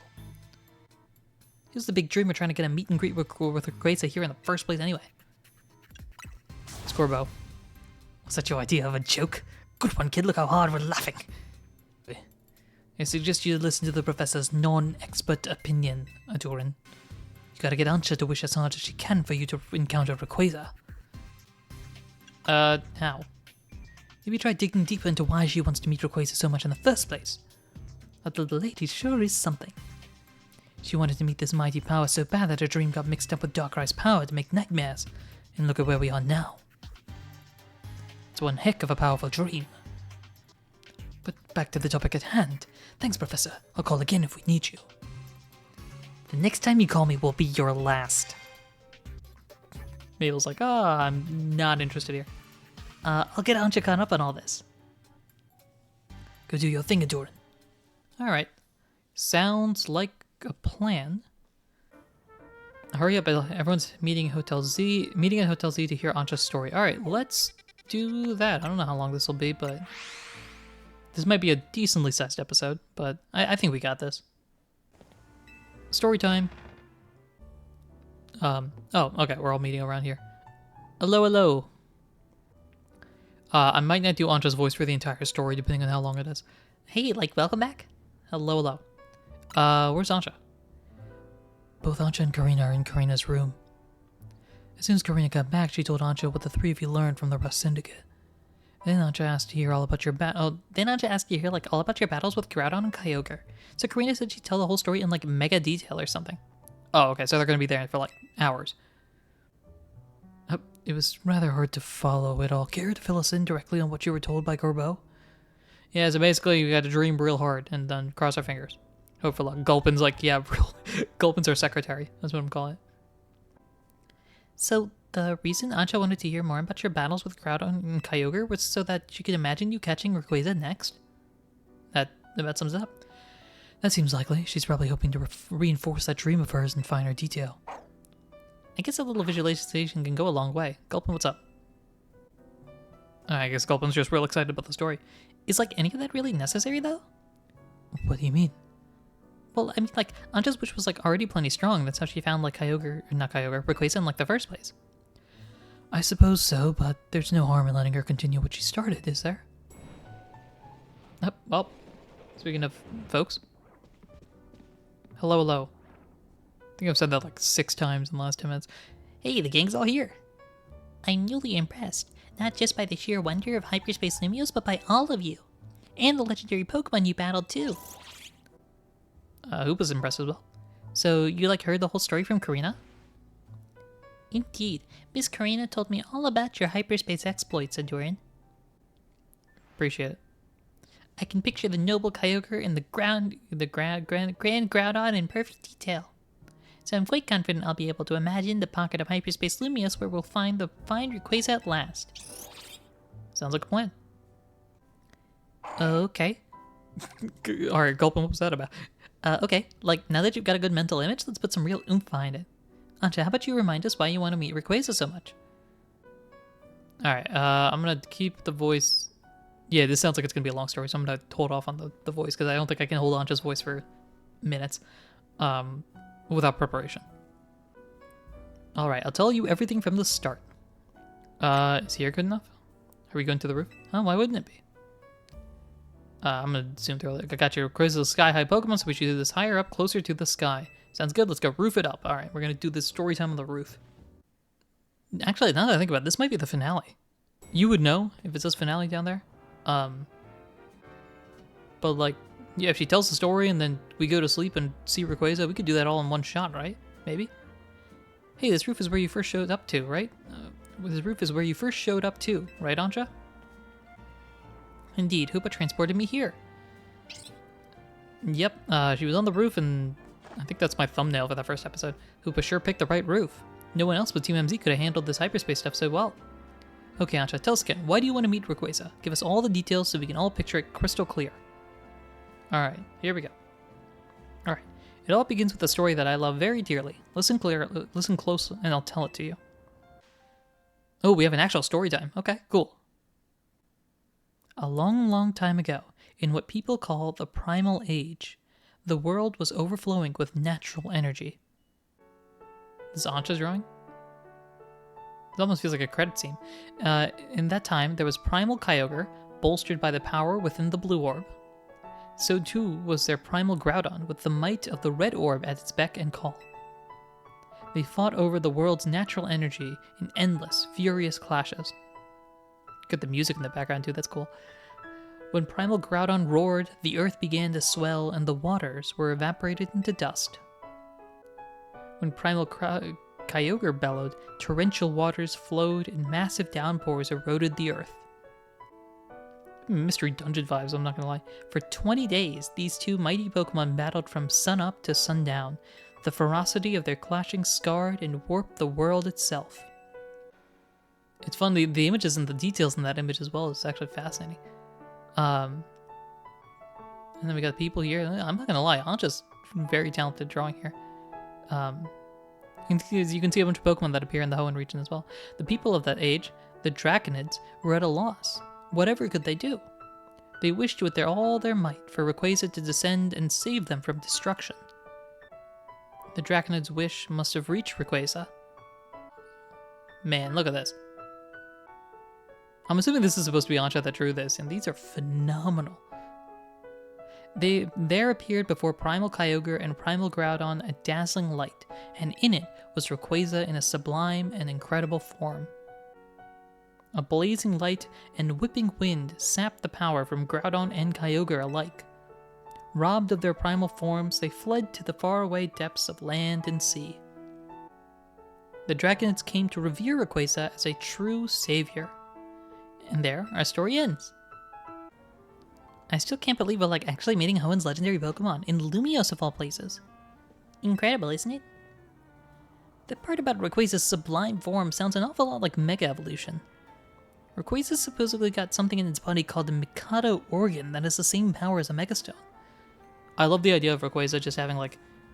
B: Who's the big dreamer trying to get a meet and greet with Rayquaza here in the first place anyway? It's Corbeau. Was that your idea of a joke? Good one, kid. Look how hard we're laughing. I suggest you listen to the professor's non-expert opinion, Ahdurin. You gotta get Ansha to wish as hard as she can for you to encounter Rayquaza.
A: How?
B: Maybe try digging deeper into why she wants to meet Rayquaza so much in the first place. That little lady sure is something. She wanted to meet this mighty power so bad that her dream got mixed up with Darkrai's power to make nightmares. And look at where we are now. It's one heck of a powerful dream. But back to the topic at hand. Thanks, Professor. I'll call again if we need you. The next time you call me will be your last.
A: Mabel's like, I'm not interested here.
B: I'll get Ancha caught up on all this. Go do your thing, Ahdurin.
A: Alright. Sounds like a plan. Hurry up, everyone's meeting at Hotel Z to hear Ancha's story. Alright, let's do that. I don't know how long this will be, but this might be a decently sized episode, but I think we got this. Story time. Oh, okay, we're all meeting around here. Hello, hello. I might not do Ancha's voice for the entire story, depending on how long it is.
B: Hey, welcome back?
A: Hello, hello. Where's Ancha?
B: Both Ancha and Karina are in Karina's room. As soon as Karina got back, she told Ancha what the three of you learned from the Rust Syndicate. Then Ancha asked to hear all about your all about your battles with Groudon and Kyogre. So Karina said she'd tell the whole story in mega detail or something.
A: Oh, okay, so they're gonna be there for hours.
B: It was rather hard to follow it all. Care to fill us in directly on what you were told by Gorbo?
A: Yeah, so basically you gotta dream real hard and then cross our fingers. Hope for luck. Gulpin's Gulpin's our secretary. That's what I'm calling it.
B: So the reason Ancha wanted to hear more about your battles with Groudon and Kyogre was so that she could imagine you catching Rayquaza next?
A: That sums it up.
B: That seems likely. She's probably hoping to reinforce that dream of hers in finer detail.
A: I guess a little visualization can go a long way. Gulpin, what's up? I guess Gulpin's just real excited about the story.
B: Is any of that really necessary though?
A: What do you mean?
B: Well, I mean, Ancha's wish was already plenty strong. That's how she found Rayquaza in the first place.
A: I suppose so, but there's no harm in letting her continue what she started, is there? Well, speaking of folks. Hello, hello. I think I've said that 6 times in the last 10 minutes.
B: Hey, the gang's all here. I'm newly impressed, not just by the sheer wonder of Hyperspace Lumios, but by all of you. And the legendary Pokemon you battled too.
A: Hoopa's impressed as well.
B: So you heard the whole story from Karina? Indeed. Miss Karina told me all about your hyperspace exploits, Ahdurin.
A: Appreciate it.
B: I can picture the noble Kyogre and the grand Groudon in perfect detail. So I'm quite confident I'll be able to imagine the pocket of Hyperspace Lumios where we'll find Rayquaza at last.
A: Sounds like a plan.
B: Okay.
A: Alright, Gulpin, what was that about?
B: Okay, now that you've got a good mental image, let's put some real oomph behind it. Ancha, how about you remind us why you want to meet Rayquaza so much?
A: Alright, I'm gonna keep the voice. Yeah, this sounds like it's gonna be a long story, so I'm gonna hold off on the voice, because I don't think I can hold Ancha's voice for minutes without preparation. Alright, I'll tell you everything from the start. Is here good enough? Are we going to the roof? Oh, why wouldn't it be? I'm gonna zoom through it. I got your Rayquaza sky-high Pokemon, so we should do this higher up, closer to the sky. Sounds good, let's go roof it up. Alright, we're gonna do this story time on the roof. Actually, now that I think about it, this might be the finale. You would know if it says finale down there. But yeah, if she tells the story and then we go to sleep and see Rayquaza, we could do that all in one shot, right? Maybe? Hey, this roof is where you first showed up to, right? This roof is where you first showed up to, right, Ancha? Indeed, Hoopa transported me here. Yep, she was on the roof, and I think that's my thumbnail for that first episode. Hoopa sure picked the right roof. No one else but Team MZ could have handled this hyperspace stuff so well. Okay, Ancha, tell us again, why do you want to meet Rayquaza? Give us all the details so we can all picture it crystal clear. Alright, here we go. Alright, it all begins with a story that I love very dearly. Listen close, and I'll tell it to you. Oh, we have an actual story time. Okay, cool. A long, long time ago, in what people call the Primal Age, the world was overflowing with natural energy. This is Ancha's drawing? It almost feels like a credit scene. In that time, there was Primal Kyogre, bolstered by the power within the Blue Orb. So too was there Primal Groudon, with the might of the Red Orb at its beck and call. They fought over the world's natural energy in endless, furious clashes. Got the music in the background too, that's cool. When Primal Groudon roared, the earth began to swell and the waters were evaporated into dust. When Primal Kyogre bellowed, torrential waters flowed and massive downpours eroded the earth. Mystery dungeon vibes, I'm not gonna lie. For 20 days, these two mighty Pokemon battled from sunup to sundown. The ferocity of their clashing scarred and warped the world itself. It's fun, the images and the details in that image as well is actually fascinating. And then we got people here. I'm not gonna lie, Ancha's very talented drawing here. You can see a bunch of Pokemon that appear in the Hoenn region as well. The people of that age, the Draconids, were at a loss. Whatever could they do? They wished with all their might for Rayquaza to descend and save them from destruction. The Draconids' wish must have reached Rayquaza. Man, look at this. I'm assuming this is supposed to be Ancha that drew this, and these are phenomenal. There appeared before Primal Kyogre and Primal Groudon a dazzling light, and in it was Rayquaza in a sublime and incredible form. A blazing light and whipping wind sapped the power from Groudon and Kyogre alike. Robbed of their primal forms, they fled to the faraway depths of land and sea. The Draconids came to revere Rayquaza as a true savior. And there, our story ends. I still can't believe we're actually meeting Hoenn's legendary Pokemon in Lumiose of all places. Incredible, isn't it? The part about Rayquaza's sublime form sounds an awful lot like Mega Evolution. Rayquaza supposedly got something in its body called the Mikado organ that has the same power as a Megastone. I love the idea of Rayquaza just having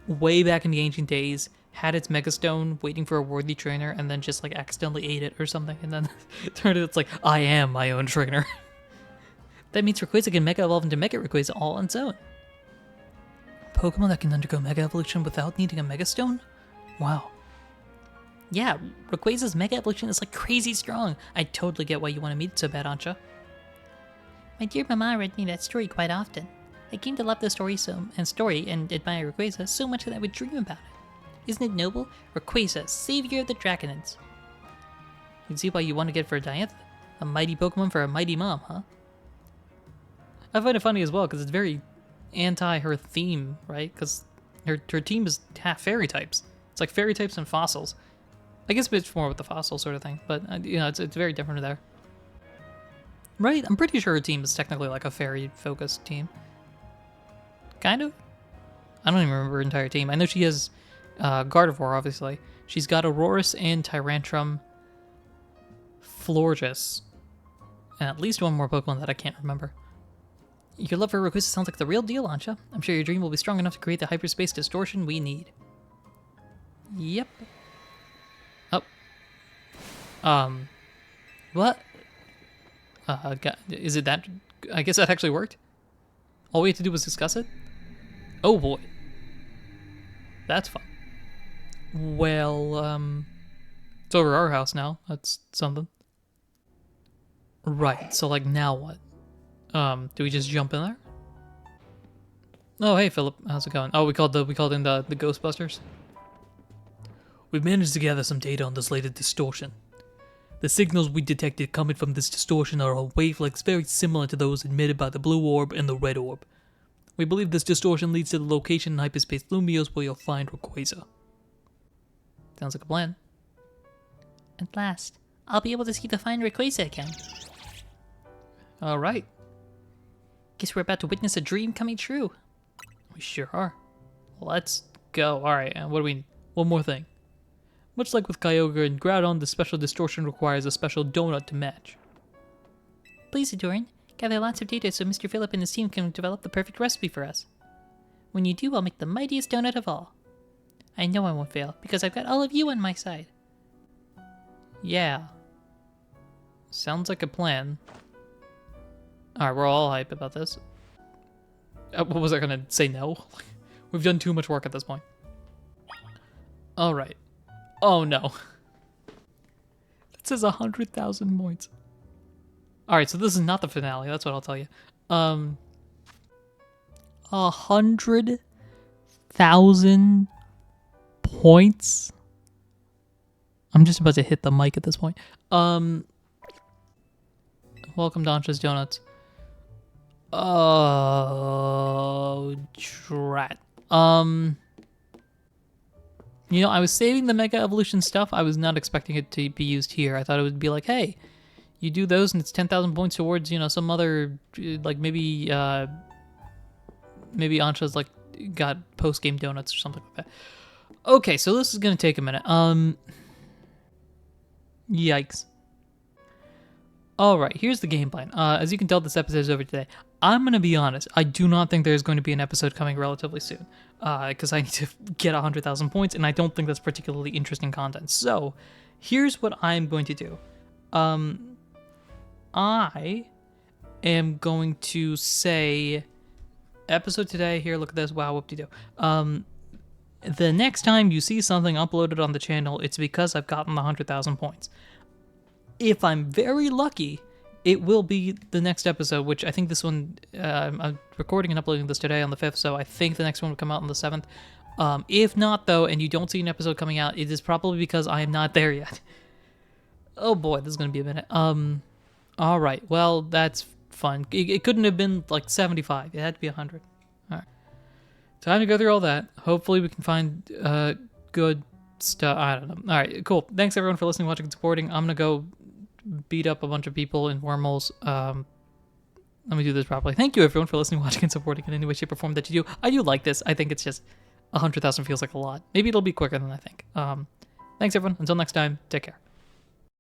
A: way back in the ancient days, had its Megastone waiting for a worthy trainer and then just accidentally ate it or something, and then turned it, it's I am my own trainer. That means Rayquaza can Mega Evolve into Mega Rayquaza all on its own. Pokemon that can undergo Mega Evolution without needing a Megastone? Wow. Yeah, Rayquaza's Mega Evolution is crazy strong. I totally get why you want to meet it so bad, Ancha. My dear Mama read me that story quite often. I came to love the story and admire Rayquaza so much that I would dream about it. Isn't it noble? Rayquaza, savior of the Draconids. You can see why you want to get for a Diantha. A mighty Pokemon for a mighty mom, huh? I find it funny as well, because it's very anti her theme, right? Because her team is half fairy types. It's fairy types and fossils. I guess it's more with the fossil sort of thing, but it's very different there. Right? I'm pretty sure her team is technically a fairy-focused team. Kind of? I don't even remember her entire team. I know she has Gardevoir, obviously. She's got Aurorus and Tyrantrum, Florges, and at least one more Pokemon that I can't remember. Your love for Rayquaza sounds like the real deal, Ancha. I'm sure your dream will be strong enough to create the hyperspace distortion we need. Yep. Oh. What? Is it that? I guess that actually worked? All we had to do was discuss it? Oh boy. That's fun. Well, it's over our house now. That's something. Right, so now what? Do we just jump in there? Oh, hey Philip, how's it going? Oh, we called in the Ghostbusters. We've managed to gather some data on this latest distortion. The signals we detected coming from this distortion are on wavelengths very similar to those emitted by the blue orb and the red orb. We believe this distortion leads to the location in hyperspace Lumiose where you'll find Rayquaza. Sounds like a plan.
B: At last, I'll be able to see the fine Rayquaza again.
A: Alright.
B: Guess we're about to witness a dream coming true.
A: We sure are. Let's go. Alright, and what do we... One more thing. Much like with Kyogre and Groudon, the special distortion requires a special donut to match.
B: Please, Ahdurin, gather lots of data so Mr. Phillip and his team can develop the perfect recipe for us. When you do, I'll make the mightiest donut of all. I know I won't fail, because I've got all of you on my side.
A: Yeah. Sounds like a plan. Alright, we're all hype about this. What was I gonna say? No? We've done too much work at this point. Alright. Oh no. It says 100,000 points. Alright, so this is not the finale, that's what I'll tell you. 100,000 points? I'm just about to hit the mic at this point. Welcome to Ancha's Donuts. Oh, drat. You know, I was saving the Mega Evolution stuff. I was not expecting it to be used here. I thought it would be like, hey, you do those and it's 10,000 points towards, you know, some other, like maybe Ancha's like got post-game donuts or something like that. Okay, so this is gonna take a minute. Yikes. All right, here's the game plan. As you can tell, this episode is over today. I'm gonna be honest. I do not think there's going to be an episode coming relatively soon, because I need to get 100,000 points, and I don't think that's particularly interesting content. So, here's what I'm going to do. I am going to say episode today. Here, look at this. Wow, whoop-de-doo. The next time you see something uploaded on the channel, it's because I've gotten the 100,000 points. If I'm very lucky, it will be the next episode, which I think this one, I'm recording and uploading this today on the 5th, so I think the next one will come out on the 7th. If not, though, and you don't see an episode coming out, it is probably because I am not there yet. Oh boy, this is going to be a minute. Alright, well, that's fun. It couldn't have been like 75. It had to be 100. Alright. Time to go through all that. Hopefully we can find good stuff. I don't know. Alright, cool. Thanks everyone for listening, watching, and supporting. I'm going to go beat up a bunch of people in wormholes. Let me do this properly. Thank you everyone for listening, watching, and supporting in any way, shape, or form that you do. I do like this. I think it's just 100,000 feels like a lot. Maybe it'll be quicker than I think. Thanks everyone. Until next time, take care.